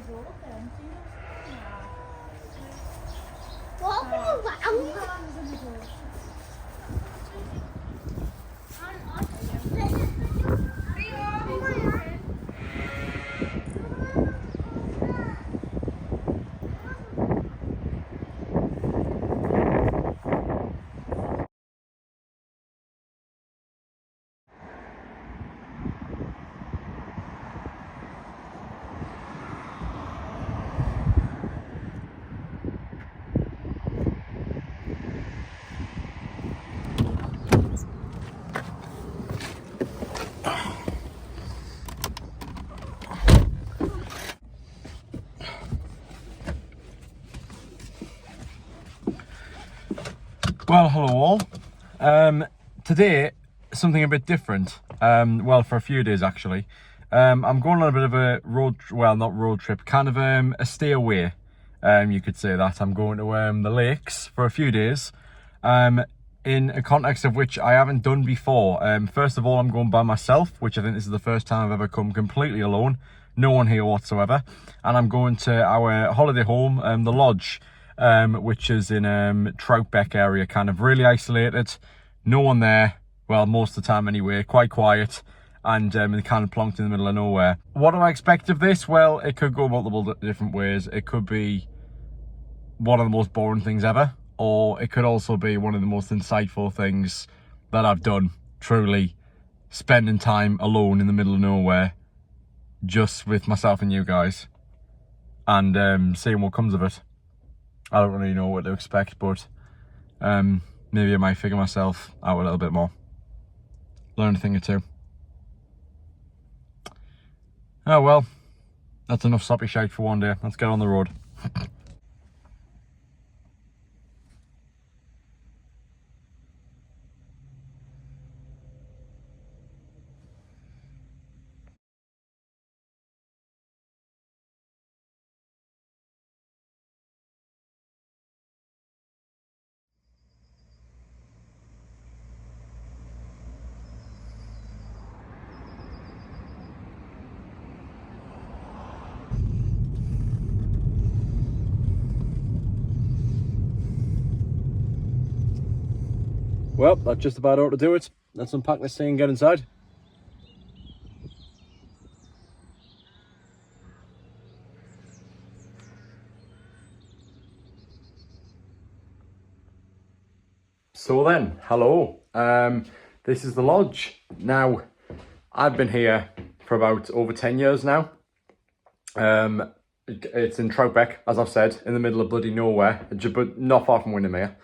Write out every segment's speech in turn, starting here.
Có cái vọng. Well, hello all. Today, something a bit different. Well, for a few days actually. I'm going on a bit of a not road trip, kind of a stay away. You could say that. I'm going to the lakes for a few days. In a context of which I haven't done before. First of all, I'm going by myself, which I think this is the first time I've ever come completely alone. No one here whatsoever. And I'm going to our holiday home, the Lodge. Which is in Troutbeck area, kind of really isolated, no one there, well, most of the time anyway, quite quiet, and kind of plonked in the middle of nowhere. What do I expect of this? Well, it could go multiple different ways. It could be one of the most boring things ever, or it could also be one of the most insightful things that I've done, truly spending time alone in the middle of nowhere, just with myself and you guys, and seeing what comes of it. I don't really know what to expect, but maybe I might figure myself out a little bit more. Learn a thing or two. Oh well, that's enough soppy shite for one day. Let's get on the road. Well, that's just about all to do it. Let's unpack this thing and get inside. So then, hello. This is the Lodge. Now, I've been here for about over 10 years now. It's in Troutbeck, as I've said, in the middle of bloody nowhere, but not far from Windermere.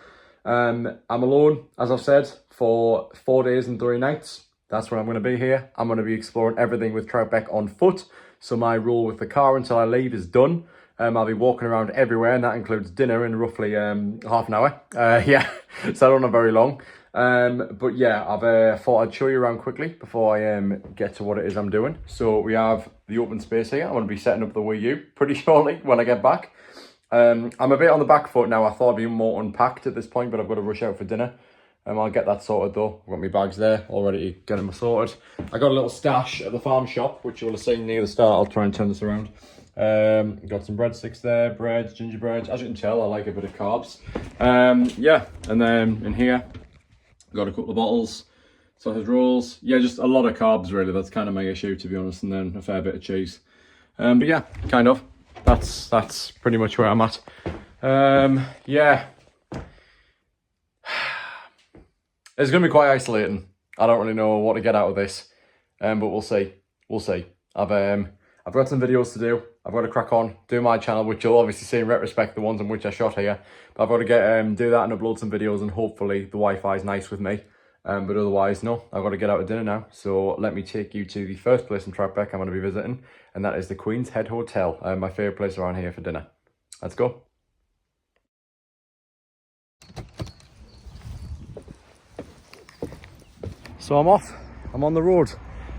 I'm alone, as I've said, for 4 days and 3 nights. That's when I'm going to be here. I'm going to be exploring everything with Troutbeck on foot. So my rule with the car until I leave is done. I'll be walking around everywhere, and that includes dinner in roughly half an hour. Yeah, so I don't have very long. But yeah, I've thought I'd show you around quickly before I get to what it is I'm doing. So we have the open space here. I'm going to be setting up the Wii U pretty shortly when I get back. I'm a bit on the back foot now. I thought I'd be more unpacked at this point, but I've got to rush out for dinner. I'll get that sorted though. I've got my bags there, all ready to get them sorted. I got a little stash at the farm shop, which you will have seen near the start. I'll try and turn this around. Got some breadsticks there, bread, gingerbread. As you can tell, I like a bit of carbs. Yeah, and then in here, got a couple of bottles, sausage rolls. Yeah, just a lot of carbs really. That's kind of my issue, to be honest. And then a fair bit of cheese. But yeah, kind of. That's pretty much where I'm at. Yeah. It's going to be quite isolating. I don't really know what to get out of this. But we'll see. We'll see. I've got some videos to do. I've got to crack on, do my channel, which you'll obviously see in retrospect, the ones in which I shot here. But I've got to get do that and upload some videos, and hopefully the Wi-Fi is nice with me. But otherwise, no, I've got to get out of dinner now. So let me take you to the first place in Troutbeck I'm going to be visiting, and that is the Queen's Head Hotel, my favourite place around here for dinner. Let's go. So I'm off. I'm on the road.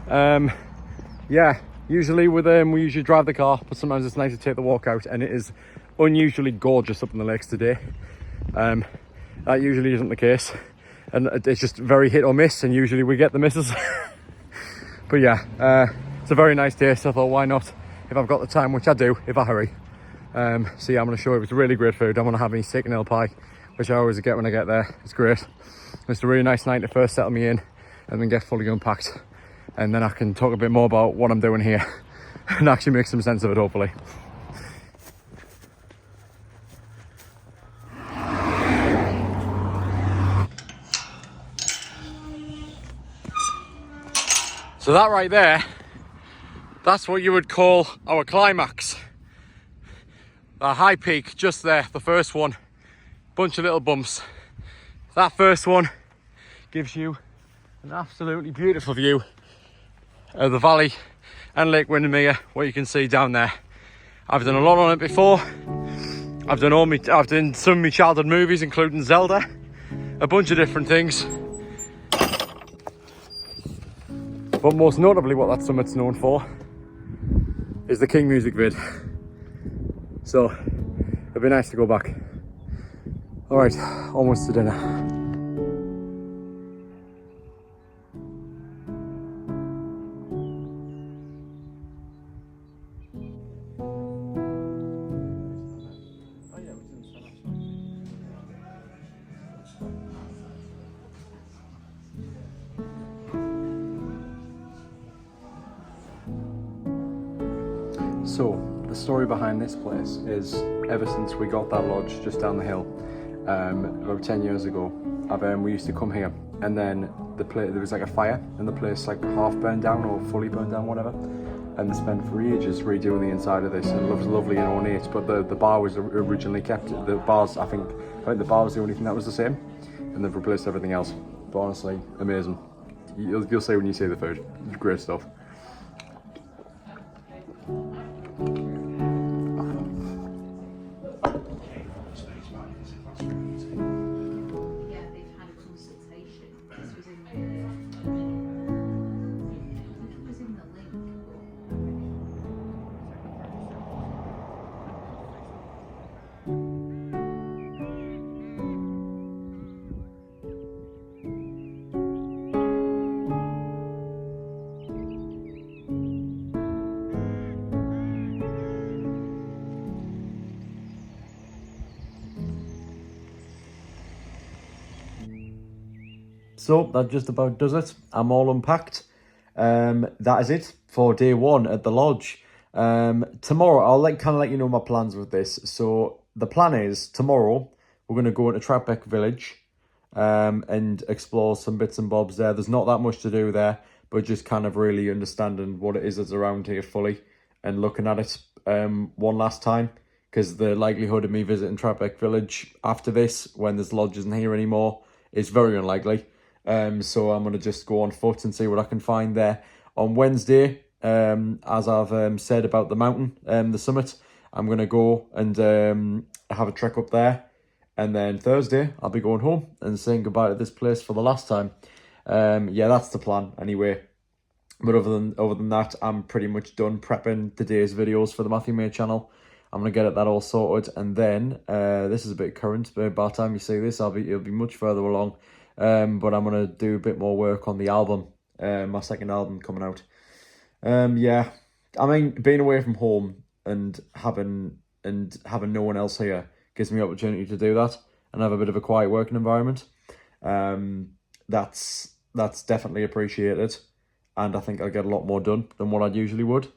Yeah, usually with we usually drive the car, but sometimes it's nice to take the walk out, and it is unusually gorgeous up in the lakes today. That usually isn't the case, and it's just very hit or miss, and usually we get the misses. But yeah, it's a very nice day, so I thought, why not? If if I've got the time, which I do if I hurry. So yeah, I'm going to show you, it's really great food. I'm going to have me steak and ale pie, which I always get when I get there. It's great. It's a really nice night to first settle me in and then get fully unpacked. And then I can talk a bit more about what I'm doing here and actually make some sense of it, hopefully. So that right there, that's what you would call our climax. Our high peak, just there, the first one. Bunch of little bumps. That first one gives you an absolutely beautiful view of the valley and Lake Windermere, what you can see down there. I've done a lot on it before. I've done some of my childhood movies, including Zelda, a bunch of different things. But most notably, what that summit's known for is the King music vid. So it'd be nice to go back. All right, almost to dinner. So, the story behind this place is, ever since we got that lodge just down the hill, about 10 years ago, we used to come here, and then there was like a fire, and the place like half burned down or fully burned down, whatever, and they spent for ages redoing the inside of this, and it was lovely and ornate, but the bar was originally kept. The bars, I think the bar was the only thing that was the same, and they've replaced everything else. But honestly, amazing. You'll see when you see the food. It's great stuff. So that just about does it. I'm all unpacked. That is it for day one at the lodge. Tomorrow I'll let you know my plans with this. So the plan is tomorrow we're going to go into Trapbeck Village and explore some bits and bobs there. There's not that much to do there, but just kind of really understanding what it is that's around here fully and looking at it one last time, because the likelihood of me visiting Trapbeck Village after this, when this lodge isn't here anymore, is very unlikely. So I'm going to just go on foot and see what I can find there. On Wednesday, as I've said about the mountain, the summit, I'm going to go and have a trek up there. And then Thursday, I'll be going home and saying goodbye to this place for the last time. Yeah, that's the plan anyway. But other than that, I'm pretty much done prepping today's videos for the Matthew May channel. I'm going to get that all sorted. And then, this is a bit current, but by the time you see this, it'll be much further along. But I'm going to do a bit more work on the album, my second album coming out. Yeah, I mean, being away from home and having no one else here gives me the opportunity to do that and have a bit of a quiet working environment. That's definitely appreciated, and I think I'll get a lot more done than what I usually would.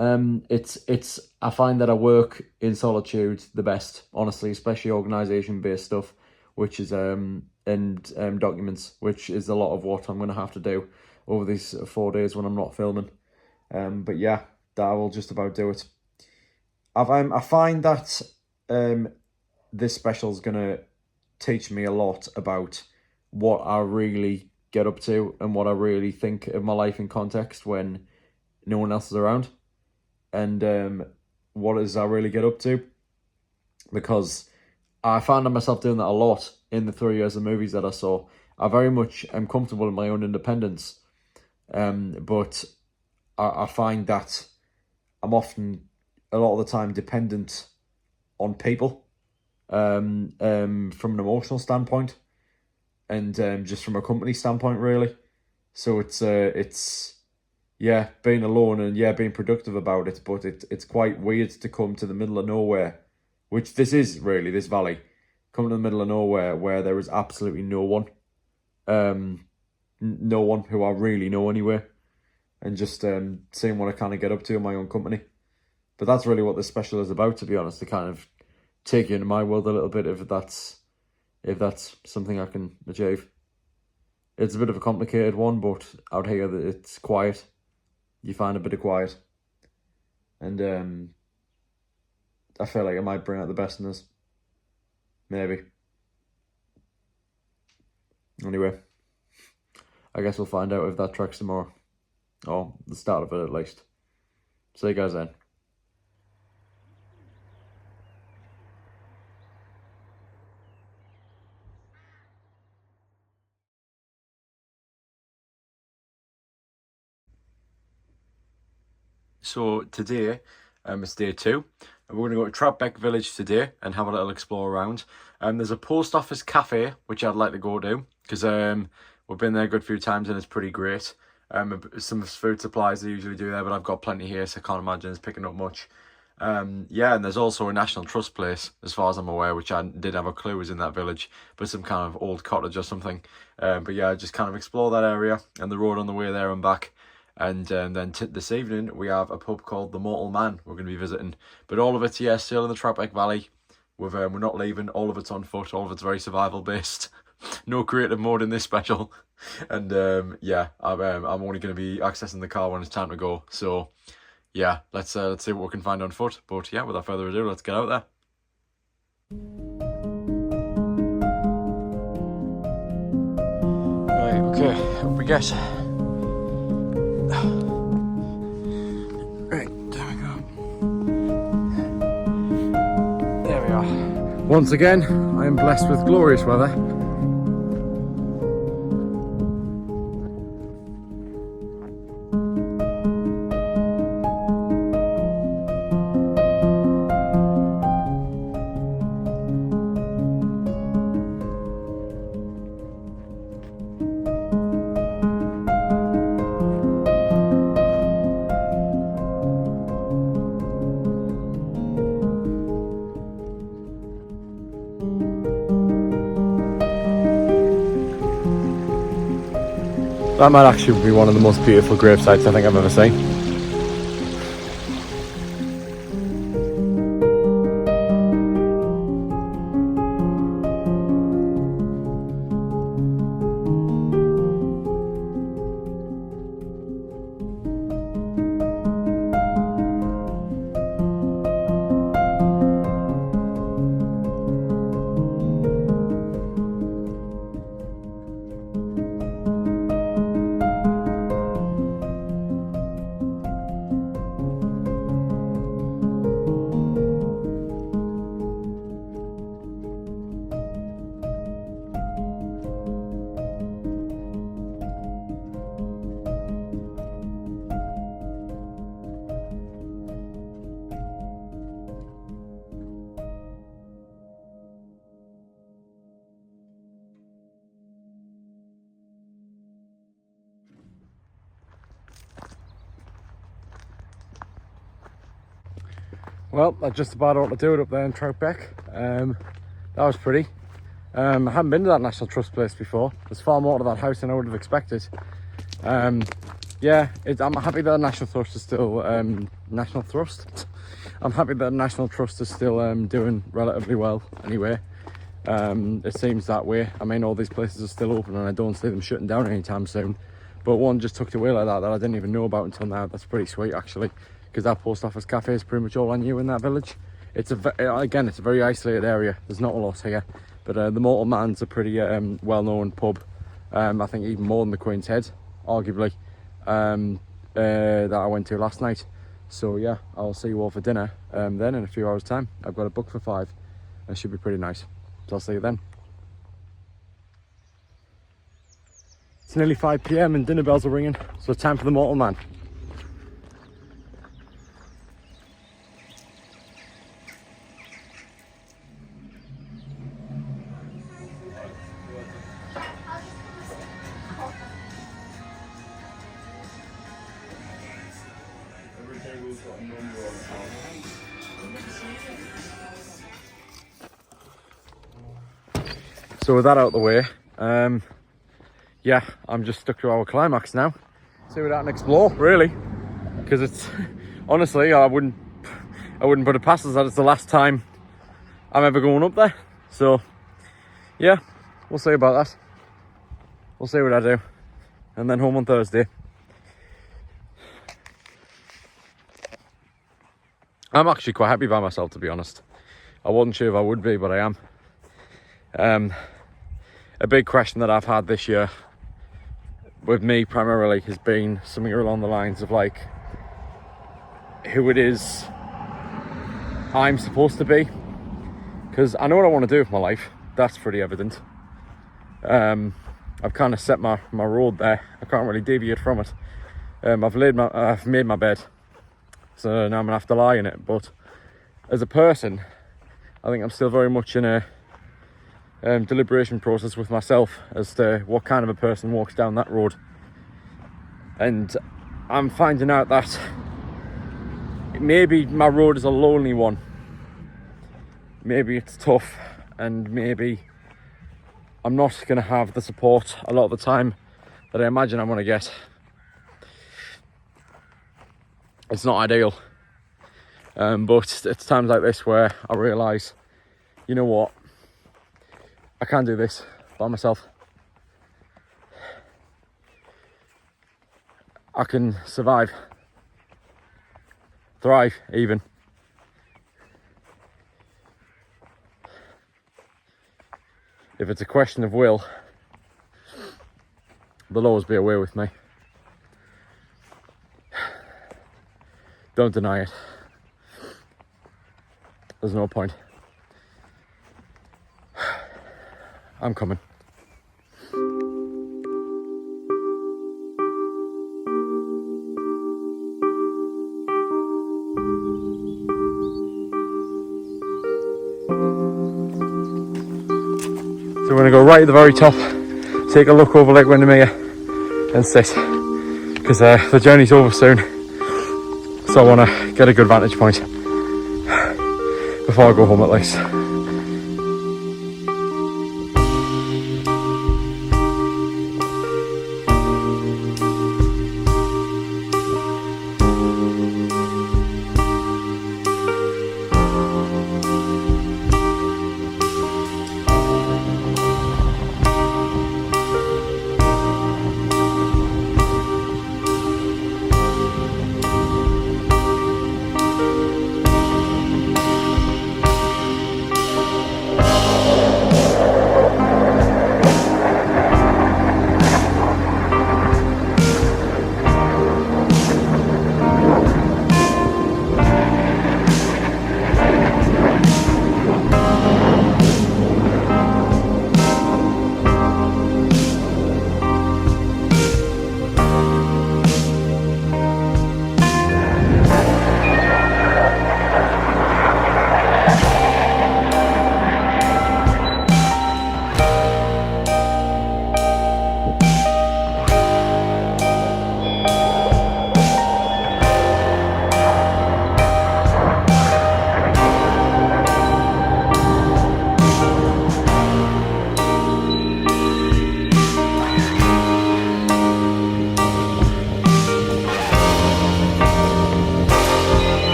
I find that I work in solitude the best, honestly, especially organisation-based stuff, which is and documents, which is a lot of what I'm going to have to do over these 4 days when I'm not filming. But yeah, that will just about do it. I find that this special is going to teach me a lot about what I really get up to and what I really think of my life in context when no one else is around, and what it is I really get up to, because I found myself doing that a lot in the 3 years of movies that I saw. I very much am comfortable in my own independence, but I find that I'm often, a lot of the time, dependent on people from an emotional standpoint, and just from a company standpoint, really. So it's yeah, being alone and yeah, being productive about it. But it's quite weird to come to the middle of nowhere, which this is really, this valley. Come to the middle of nowhere where there is absolutely no one. No one who I really know anywhere. And just seeing what I kind of get up to in my own company. But that's really what this special is about, to be honest, to kind of take you into my world a little bit, if that's something I can achieve. It's a bit of a complicated one, but out here it's quiet. You find a bit of quiet. And I feel like I might bring out the best in us. Maybe. Anyway, I guess we'll find out if that tracks tomorrow. Or the start of it at least. See you guys then. So today, it's day 2, and we're going to go to Troutbeck Village today and have a little explore around. There's a post office cafe which I'd like to go to because we've been there a good few times and it's pretty great. Some food supplies they usually do there, but I've got plenty here, so I can't imagine it's picking up much. Yeah, and there's also a National Trust place, as far as I'm aware, which I didn't have a clue was in that village, but some kind of old cottage or something. But yeah, just kind of explore that area and the road on the way there and back. And then this evening, we have a pub called The Mortal Man we're going to be visiting. But all of it's, yeah, still in the Troutbeck Valley. We're not leaving. All of it's on foot. All of it's very survival-based. No creative mode in this special. And yeah, I'm only going to be accessing the car when it's time to go. So yeah, let's see what we can find on foot. But yeah, without further ado, let's get out there. Right, okay, up we get. Right, there we go. There we are. Once again, I am blessed with glorious weather. That might actually be one of the most beautiful grave sites I think I've ever seen. Well, that just about ought to do it up there in Troutbeck. That was pretty. I haven't been to that National Trust place before. There's far more to that house than I would have expected. Yeah, I'm happy that the National Trust is still National Trust. I'm happy that the National Trust is still doing relatively well. Anyway, it seems that way. I mean, all these places are still open, and I don't see them shutting down anytime soon. But one just tucked away like that I didn't even know about until now. That's pretty sweet, actually, because that post office cafe is pretty much all I knew in that village. It's again, it's a very isolated area. There's not a lot here, but the Mortal Man's a pretty well-known pub. I think even more than the Queen's Head, arguably, that I went to last night. So yeah, I'll see you all for dinner then in a few hours' time. I've got a book for 5. It should be pretty nice. So I'll see you then. It's nearly 5 PM and dinner bells are ringing, so it's time for the Mortal Man. So with that out of the way, yeah, I'm just stuck to our climax now. See what I can explore, really, because it's honestly, I wouldn't put it past us that it's the last time I'm ever going up there. So yeah, we'll see about that. We'll see what I do, and then home on Thursday. I'm actually quite happy by myself, to be honest. I wasn't sure if I would be, but I am. A big question that I've had this year with me primarily has been something along the lines of like who it is I'm supposed to be, because I know what I want to do with my life. That's pretty evident. I've kind of set my road there. I can't really deviate from it. I've made my bed, so now I'm gonna have to lie in it. But as a person, I think I'm still very much in a deliberation process with myself as to what kind of a person walks down that road. And I'm finding out that maybe my road is a lonely one. Maybe it's tough, and maybe I'm not going to have the support a lot of the time that I imagine I'm going to get. It's not ideal. But it's times like this where I realise, you know what, I can't do this by myself. I can survive, thrive even. If it's a question of will, there'll always be a way with me. Don't deny it. There's no point. I'm coming. So we're going to go right at the very top, take a look over Lake Windermere and sit, because the journey's over soon. So I want to get a good vantage point before I go home at least.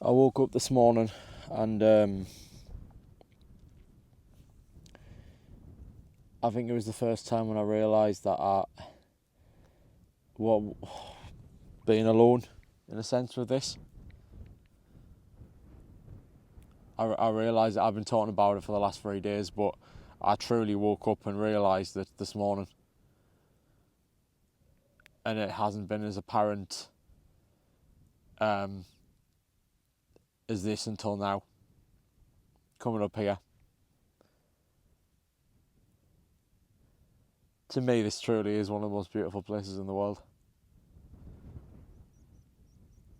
I woke up this morning and I think it was the first time when I realised that being alone in a sense with this. I realised that I've been talking about it for the last 3 days, but I truly woke up and realised it this morning. And it hasn't been as apparent as this until now. Coming up here. To me, this truly is one of the most beautiful places in the world.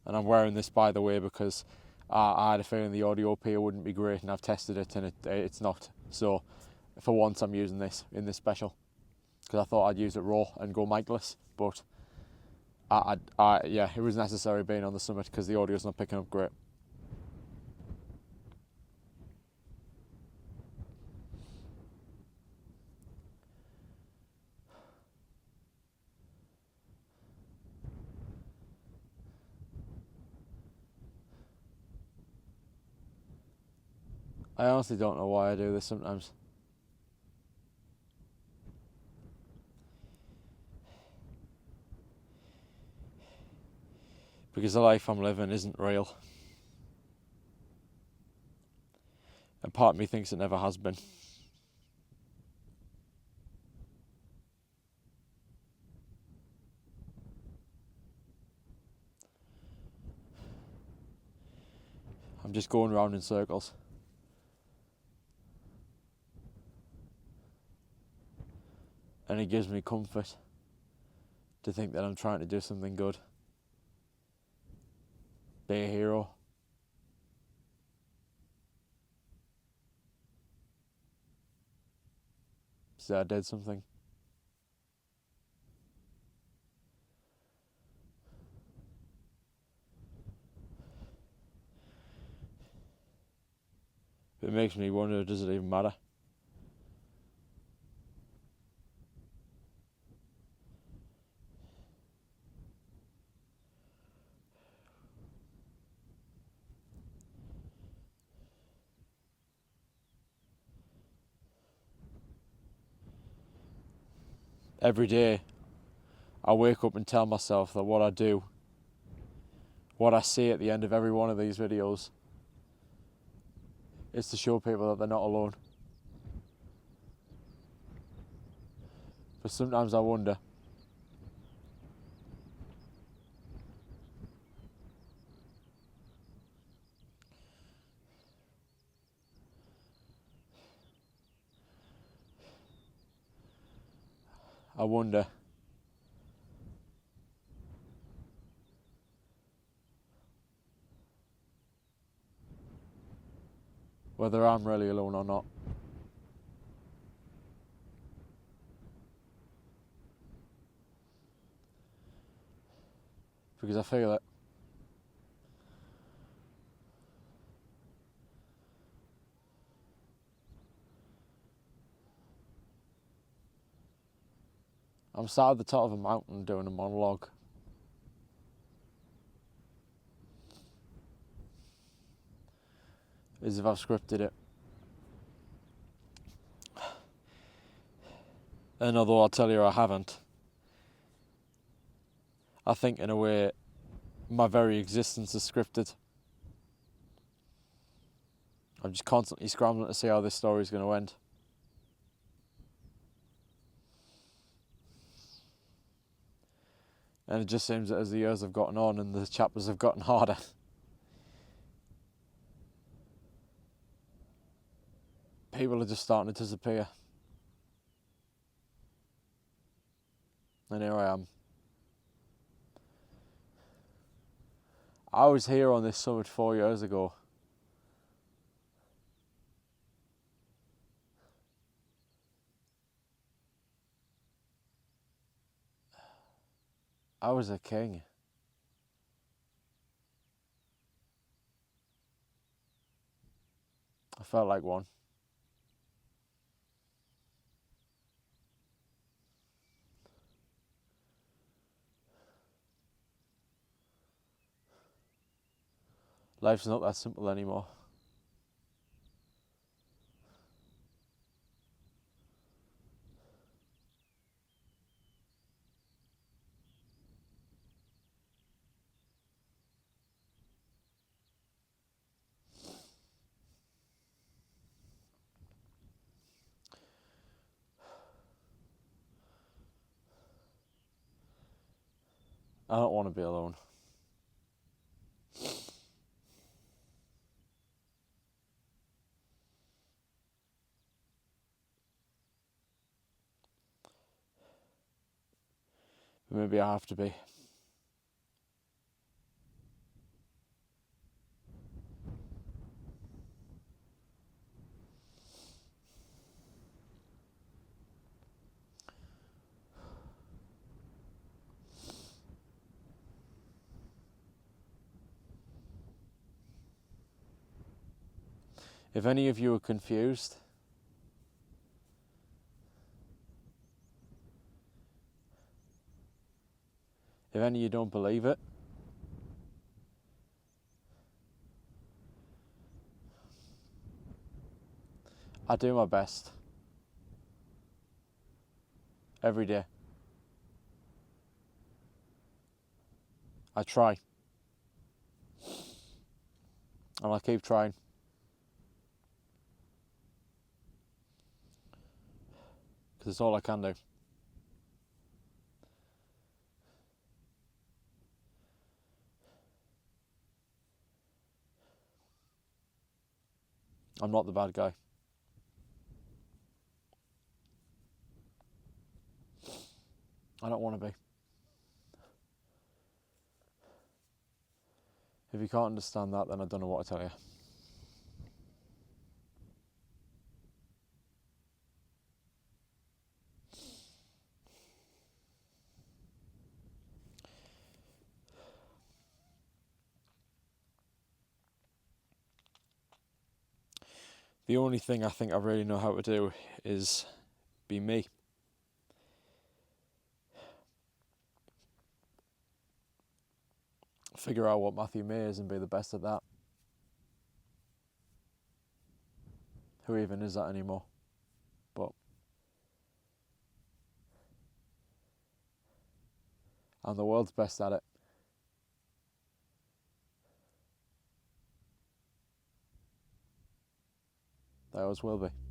And I'm wearing this, by the way, because I had a feeling the audio up here wouldn't be great, and I've tested it and it's not. So for once I'm using this in this special, because I thought I'd use it raw and go mic-less, but yeah, it was necessary being on the summit because the audio's not picking up great. I honestly don't know why I do this sometimes. Because the life I'm living isn't real. And part of me thinks it never has been. I'm just going round in circles. And it gives me comfort to think that I'm trying to do something good. Be a hero. Say I did something. It makes me wonder, does it even matter? Every day I wake up and tell myself that what I do, what I say at the end of every one of these videos, is to show people that they're not alone. But sometimes I wonder, whether I'm really alone or not. Because I feel it. I'm sat at the top of a mountain doing a monologue. As if I've scripted it. And although I'll tell you I haven't, I think in a way my very existence is scripted. I'm just constantly scrambling to see how this story's going to end. And it just seems that as the years have gotten on and the chapters have gotten harder, people are just starting to disappear. And here I am. I was here on this summit 4 years ago. I was a king. I felt like one. Life's not that simple anymore. I don't want to be alone. But maybe I have to be. If any of you are confused, if any of you don't believe it, I do my best. Every day. I try. And I keep trying. Because it's all I can do. I'm not the bad guy. I don't want to be. If you can't understand that, then I don't know what to tell you. The only thing I think I really know how to do is be me. Figure out what Matthew May is and be the best at that. Who even is that anymore? But I'm the world's best at it. I always will be.